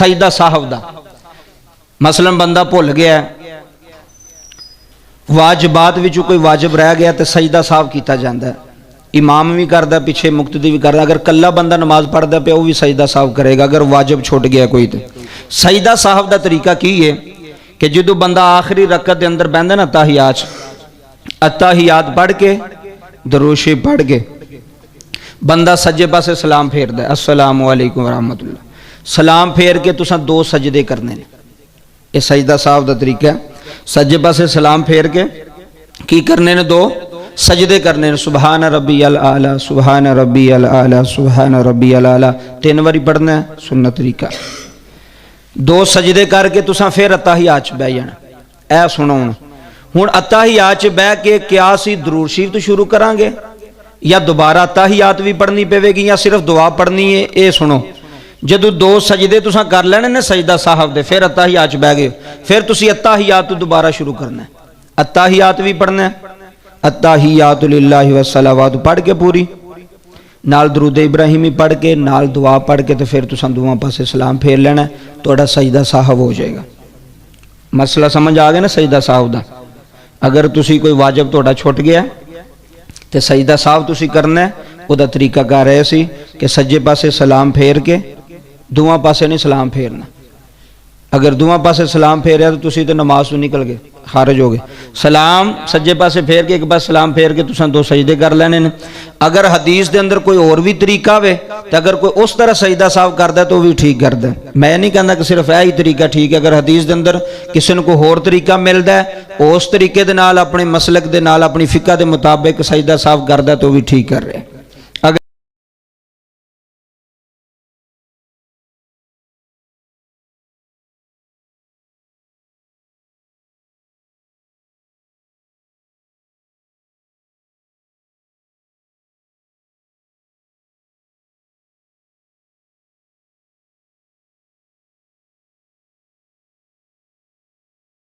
سجدہ صاحب دا مثلا بندہ بھول گیا واجبات وچوں کوئی واجب رہ گیا تو سجدہ صاحب کیتا جاندہ ہے. امام بھی کردا پیچھے مقتدی بھی کردا. اگر کلا بندہ نماز پڑھدا پیا وہ بھی سجدہ صاحب کرے گا اگر واجب چھوٹ گیا کوئی. تو سجدہ صاحب دا طریقہ کی ہے کہ جدو بندہ آخری رکعت دے اندر بہندا نا اتحیات پڑھ کے درود شریف پڑھ کے بندہ سجے پاسے سلام پھیردا ہے السلام علیکم ورحمۃ اللہ. سلام پھیر کے تساں دو سجدے کرنے نے. یہ سجدہ صاحب دا طریقہ ہے. سجے پاسے سلام پھیر کے کی کرنے نے دو سجدے کرنے نے. سبحان ربی الاعلی سبحان ربی الاعلی سبحان ربی الاعلی 3 باری پڑھنا ہے. سنت طریقہ. دو سجدے کر کے تساں پھر اتحیات بہ جانا. اے سنو ہن اتحیات بہ کے کیا سی درود شریف تو شروع کران گے یا دوبارہ اتحیات بھی پڑھنی پوے گی یا صرف دعا پڑھنی ہے. اے سنو جدو دو سجدے تساں کر لینے نے سجدہ صاحب دے پھر اتحیات بہ گئے پھر تسی اتحیات دوبارہ شروع کرنا ہے. اتحیات بھی پڑھنا ہے. اتحیات للہ والصلوات پڑھ کے پوری نال درود ابراہیمی پڑھ کے نال دعا پڑھ کے تو پھر تساں دعا پاسے سلام پھیر لینا ہے. تہاڈا سجدہ صاحب ہو جائے گا. مسئلہ سمجھ آ گیا نا سجدہ صاحب دا. اگر تسی کوئی واجب تہاڈا چھٹ گیا تے سجدہ صاحب تسی کرنا ہے. او دا طریقہ کار ہے سی کہ سجے پاسے سلام پھیر کے دعا پاسے نہیں سلام پھیرنا. اگر دعا پاسے سلام پھیریا تو تسی تے نماز تو نکل گئے خارج ہو گئے. سلام سجے پاسے پھیر کے ایک بار سلام پھیر کے تساں دو سجدے کر لینے نے. اگر حدیث دے اندر کوئی اور بھی طریقہ ہوئے تو اگر کوئی اس طرح سجدہ صاحب کردا ہے تو بھی ٹھیک کردا ہے. میں نہیں کہنا کہ صرف یہی طریقہ ٹھیک ہے. اگر حدیث دے اندر کسی نے کوئی اور طریقہ ملدا ہے اس طریقے دے نال اپنے مسلک دے نال اپنی فقہ دے مطابق سجدہ صاحب کردا ہے تو بھی ٹھیک کر رہے ہیں.